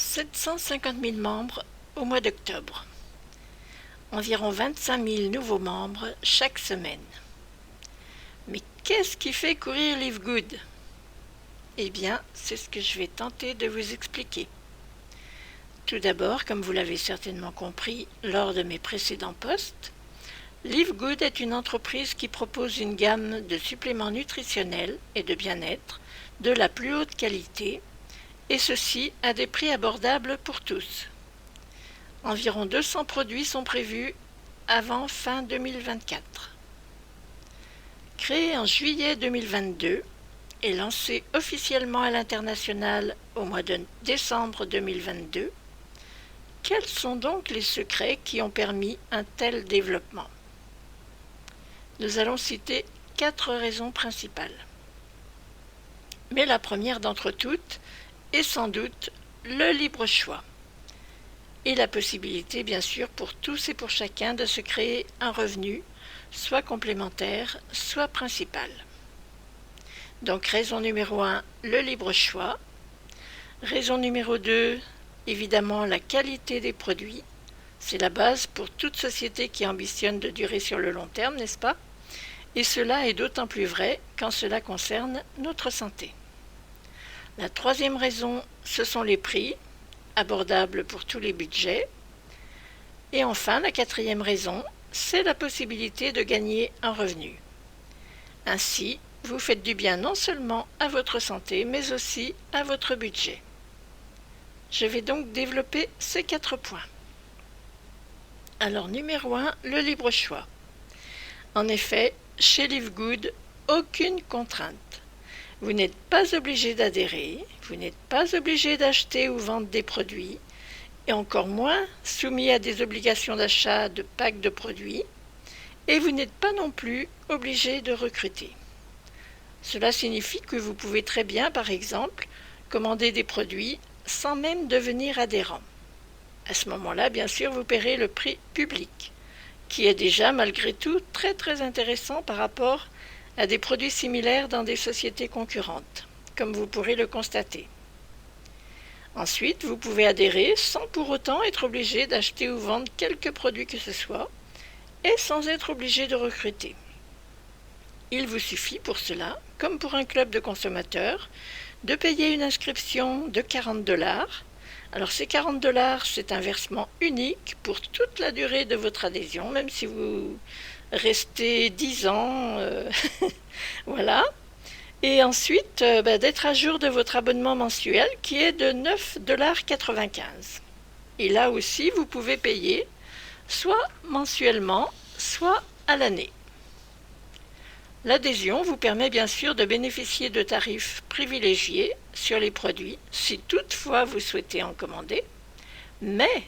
750 000 membres au mois d'octobre. Environ 25 000 nouveaux membres chaque semaine. Mais qu'est-ce qui fait courir Live Good? Eh bien, c'est ce que je vais tenter de vous expliquer. Tout d'abord, comme vous l'avez certainement compris lors de mes précédents posts, Live Good est une entreprise qui propose une gamme de suppléments nutritionnels et de bien-être de la plus haute qualité, et ceci à des prix abordables pour tous. Environ 200 produits sont prévus avant fin 2024. Créé en juillet 2022 et lancé officiellement à l'international au mois de décembre 2022, quels sont donc les secrets qui ont permis un tel développement? Nous allons citer 4 raisons principales. Mais la première d'entre toutes est sans doute le libre choix et la possibilité, bien sûr, pour tous et pour chacun de se créer un revenu, soit complémentaire, soit principal. Donc, raison numéro 1, le libre choix. Raison numéro 2, évidemment, la qualité des produits. C'est la base pour toute société qui ambitionne de durer sur le long terme, n'est-ce pas? Et cela est d'autant plus vrai quand cela concerne notre santé. La troisième raison, ce sont les prix, abordables pour tous les budgets. Et enfin, la quatrième raison, c'est la possibilité de gagner un revenu. Ainsi, vous faites du bien non seulement à votre santé, mais aussi à votre budget. Je vais donc développer ces 4 points. Alors, numéro 1, le libre choix. En effet, chez Live Good, aucune contrainte. Vous n'êtes pas obligé d'adhérer, vous n'êtes pas obligé d'acheter ou vendre des produits, et encore moins soumis à des obligations d'achat de packs de produits, et vous n'êtes pas non plus obligé de recruter. Cela signifie que vous pouvez très bien, par exemple, commander des produits sans même devenir adhérent. À ce moment-là, bien sûr, vous paierez le prix public, qui est déjà malgré tout très intéressant par rapport à des produits similaires dans des sociétés concurrentes, comme vous pourrez le constater. Ensuite, vous pouvez adhérer sans pour autant être obligé d'acheter ou vendre quelques produits que ce soit, et sans être obligé de recruter. Il vous suffit pour cela, comme pour un club de consommateurs, de payer une inscription de 40 $. Alors ces 40 $, c'est un versement unique pour toute la durée de votre adhésion, même si vous restez 10 ans, voilà. Et ensuite, d'être à jour de votre abonnement mensuel qui est de 9,95 $. Et là aussi, vous pouvez payer soit mensuellement, soit à l'année. L'adhésion vous permet bien sûr de bénéficier de tarifs privilégiés sur les produits, si toutefois vous souhaitez en commander, mais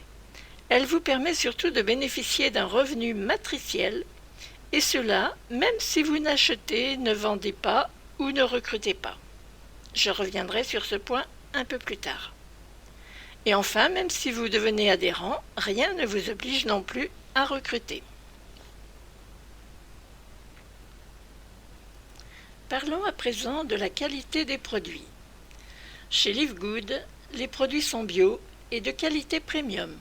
elle vous permet surtout de bénéficier d'un revenu matriciel, et cela même si vous n'achetez, ne vendez pas ou ne recrutez pas. Je reviendrai sur ce point un peu plus tard. Et enfin, même si vous devenez adhérent, rien ne vous oblige non plus à recruter. Parlons à présent de la qualité des produits. Chez Live Good, les produits sont bio et de qualité premium,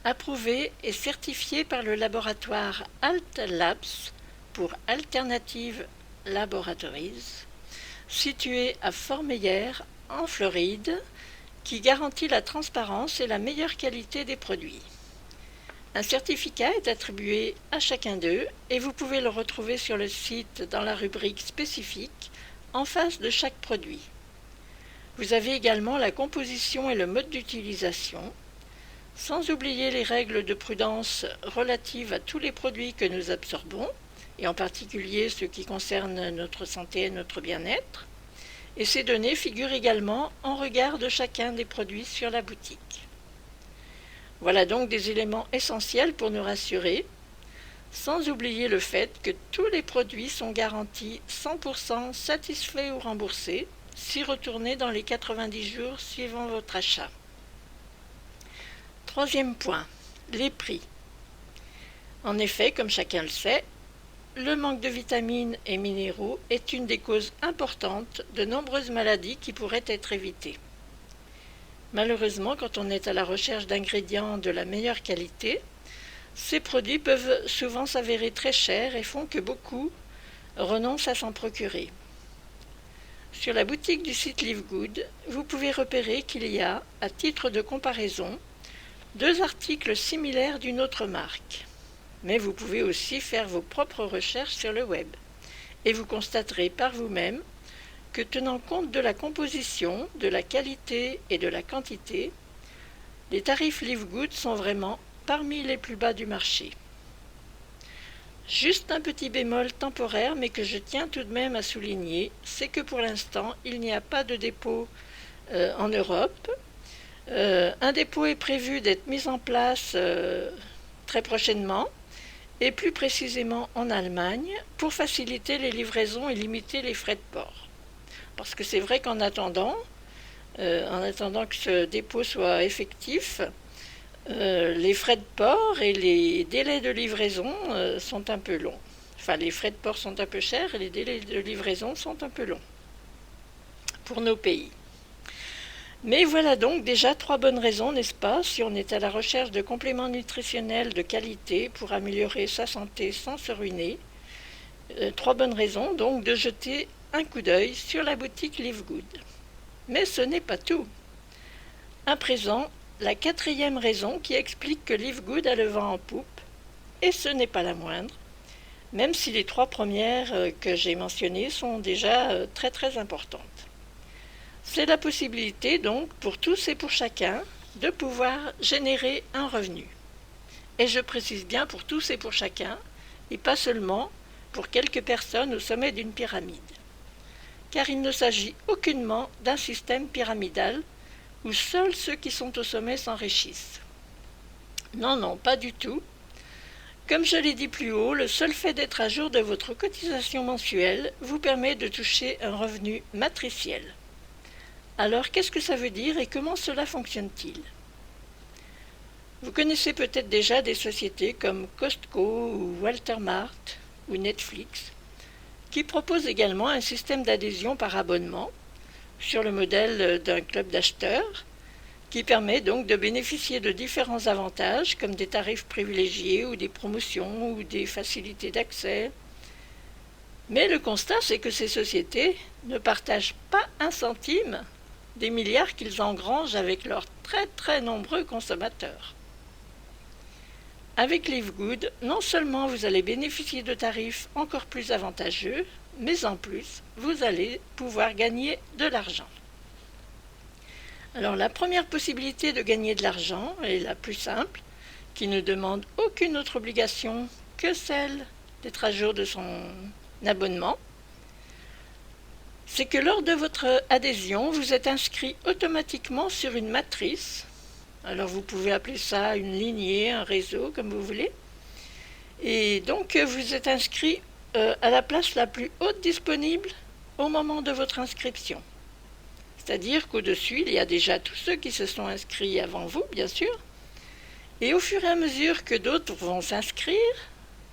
approuvés et certifiés par le laboratoire Alt Labs pour Alternative Laboratories, situé à Fort-Meyer, en Floride, qui garantit la transparence et la meilleure qualité des produits. Un certificat est attribué à chacun d'eux et vous pouvez le retrouver sur le site dans la rubrique spécifique en face de chaque produit. Vous avez également la composition et le mode d'utilisation, sans oublier les règles de prudence relatives à tous les produits que nous absorbons, et en particulier ceux qui concernent notre santé et notre bien-être. Et ces données figurent également en regard de chacun des produits sur la boutique. Voilà donc des éléments essentiels pour nous rassurer, sans oublier le fait que tous les produits sont garantis 100% satisfaits ou remboursés, si retournés dans les 90 jours suivant votre achat. Troisième point, les prix. En effet, comme chacun le sait, le manque de vitamines et minéraux est une des causes importantes de nombreuses maladies qui pourraient être évitées. Malheureusement, quand on est à la recherche d'ingrédients de la meilleure qualité, ces produits peuvent souvent s'avérer très chers et font que beaucoup renoncent à s'en procurer. Sur la boutique du site Live Good, vous pouvez repérer qu'il y a, à titre de comparaison, 2 articles similaires d'une autre marque. Mais vous pouvez aussi faire vos propres recherches sur le web et vous constaterez par vous-même que tenant compte de la composition, de la qualité et de la quantité, les tarifs Live Good sont vraiment parmi les plus bas du marché. Juste un petit bémol temporaire, mais que je tiens tout de même à souligner, c'est que pour l'instant, il n'y a pas de dépôt en Europe. Un dépôt est prévu d'être mis en place très prochainement, et plus précisément en Allemagne, pour faciliter les livraisons et limiter les frais de port. Parce que c'est vrai qu'en attendant que ce dépôt soit effectif, les frais de port et les délais de livraison sont un peu longs. Enfin, les frais de port sont un peu chers et les délais de livraison sont un peu longs pour nos pays. Mais voilà donc déjà 3 bonnes raisons, n'est-ce pas, si on est à la recherche de compléments nutritionnels de qualité pour améliorer sa santé sans se ruiner. 3 bonnes raisons donc de jeter un coup d'œil sur la boutique Live Good. Mais ce n'est pas tout. À présent, la 4e raison qui explique que Live Good a le vent en poupe, et ce n'est pas la moindre, même si les 3 premières que j'ai mentionnées sont déjà très très importantes. C'est la possibilité donc pour tous et pour chacun de pouvoir générer un revenu. Et je précise bien pour tous et pour chacun, et pas seulement pour quelques personnes au sommet d'une pyramide. Car il ne s'agit aucunement d'un système pyramidal où seuls ceux qui sont au sommet s'enrichissent. Non, non, pas du tout. Comme je l'ai dit plus haut, le seul fait d'être à jour de votre cotisation mensuelle vous permet de toucher un revenu matriciel. Alors, qu'est-ce que ça veut dire et comment cela fonctionne-t-il? Vous connaissez peut-être déjà des sociétés comme Costco ou Walmart ou Netflix qui proposent également un système d'adhésion par abonnement sur le modèle d'un club d'acheteurs qui permet donc de bénéficier de différents avantages comme des tarifs privilégiés ou des promotions ou des facilités d'accès. Mais le constat, c'est que ces sociétés ne partagent pas un centime des milliards qu'ils engrangent avec leurs très très nombreux consommateurs. Avec Live Good, non seulement vous allez bénéficier de tarifs encore plus avantageux, mais en plus, vous allez pouvoir gagner de l'argent. Alors la première possibilité de gagner de l'argent est la plus simple, qui ne demande aucune autre obligation que celle d'être à jour de son abonnement. C'est que lors de votre adhésion, vous êtes inscrit automatiquement sur une matrice. Alors vous pouvez appeler ça une lignée, un réseau, comme vous voulez. Et donc vous êtes inscrit à la place la plus haute disponible au moment de votre inscription. C'est-à-dire qu'au-dessus, il y a déjà tous ceux qui se sont inscrits avant vous, bien sûr. Et au fur et à mesure que d'autres vont s'inscrire,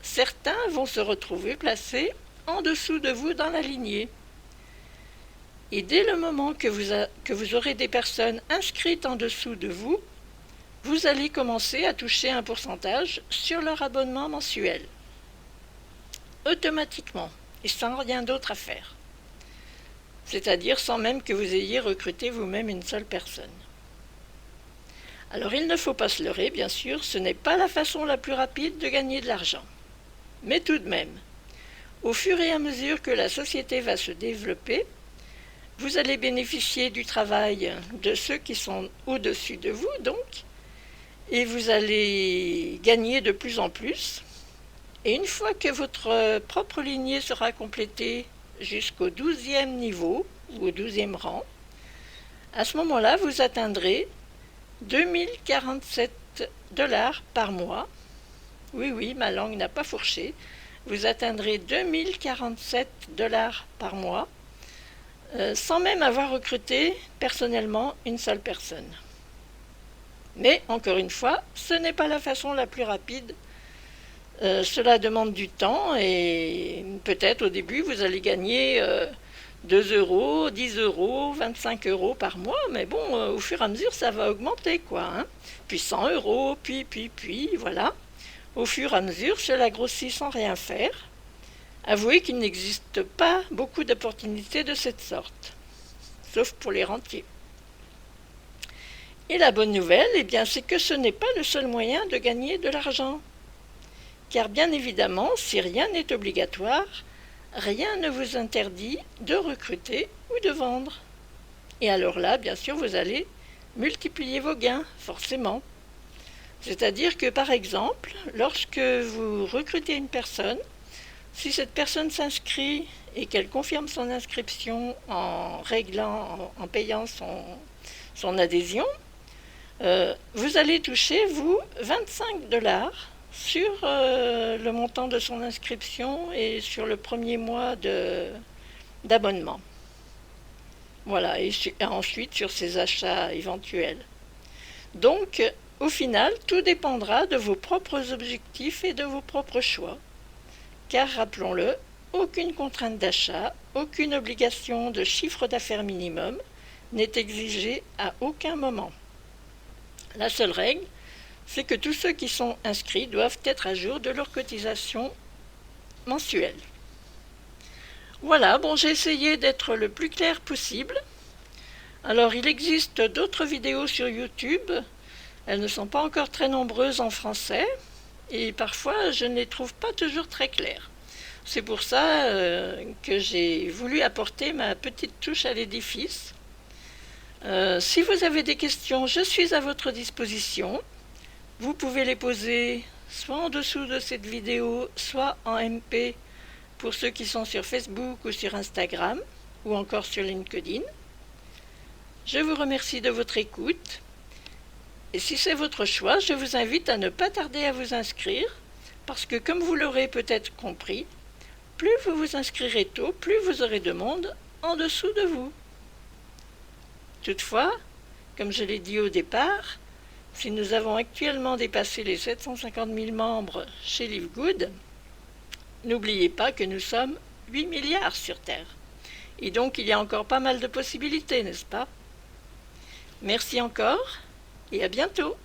certains vont se retrouver placés en dessous de vous dans la lignée. Et dès le moment que vous aurez des personnes inscrites en dessous de vous, vous allez commencer à toucher un pourcentage sur leur abonnement mensuel. Automatiquement, et sans rien d'autre à faire. C'est-à-dire sans même que vous ayez recruté vous-même une seule personne. Alors il ne faut pas se leurrer, bien sûr, ce n'est pas la façon la plus rapide de gagner de l'argent. Mais tout de même, au fur et à mesure que la société va se développer, vous allez bénéficier du travail de ceux qui sont au-dessus de vous, donc, et vous allez gagner de plus en plus. Et une fois que votre propre lignée sera complétée jusqu'au 12e niveau, ou au 12e rang, à ce moment-là, vous atteindrez 2047 $ par mois. Oui, oui, ma langue n'a pas fourché. Vous atteindrez 2047 $ par mois, sans même avoir recruté personnellement une seule personne. Mais, encore une fois, ce n'est pas la façon la plus rapide. Cela demande du temps et peut-être au début vous allez gagner 2 euros, 10 euros, 25 euros par mois, mais bon, au fur et à mesure, ça va augmenter, quoi, hein. Puis 100 euros, puis, voilà. Au fur et à mesure, cela grossit sans rien faire. Avouez qu'il n'existe pas beaucoup d'opportunités de cette sorte, sauf pour les rentiers. Et la bonne nouvelle, eh bien, c'est que ce n'est pas le seul moyen de gagner de l'argent. Car bien évidemment, si rien n'est obligatoire, rien ne vous interdit de recruter ou de vendre. Et alors là, bien sûr, vous allez multiplier vos gains, forcément. C'est-à-dire que, par exemple, lorsque vous recrutez une personne, si cette personne s'inscrit et qu'elle confirme son inscription en réglant, en payant son adhésion, vous allez toucher, vous, 25$ sur le montant de son inscription et sur le premier mois d'abonnement. Voilà, et ensuite sur ses achats éventuels. Donc, au final, tout dépendra de vos propres objectifs et de vos propres choix. Car, rappelons-le, aucune contrainte d'achat, aucune obligation de chiffre d'affaires minimum n'est exigée à aucun moment. La seule règle, c'est que tous ceux qui sont inscrits doivent être à jour de leur cotisation mensuelle. Voilà, bon, j'ai essayé d'être le plus clair possible. Alors, il existe d'autres vidéos sur YouTube. Elles ne sont pas encore très nombreuses en français et parfois je ne les trouve pas toujours très claires. C'est pour ça que j'ai voulu apporter ma petite touche à l'édifice. Si vous avez des questions, je suis à votre disposition. Vous pouvez les poser soit en dessous de cette vidéo, soit en MP pour ceux qui sont sur Facebook ou sur Instagram ou encore sur LinkedIn. Je vous remercie de votre écoute. Et si c'est votre choix, je vous invite à ne pas tarder à vous inscrire, parce que comme vous l'aurez peut-être compris, plus vous vous inscrirez tôt, plus vous aurez de monde en dessous de vous. Toutefois, comme je l'ai dit au départ, si nous avons actuellement dépassé les 750 000 membres chez LiveGood, n'oubliez pas que nous sommes 8 milliards sur Terre. Et donc il y a encore pas mal de possibilités, n'est-ce pas? Merci encore. Et à bientôt.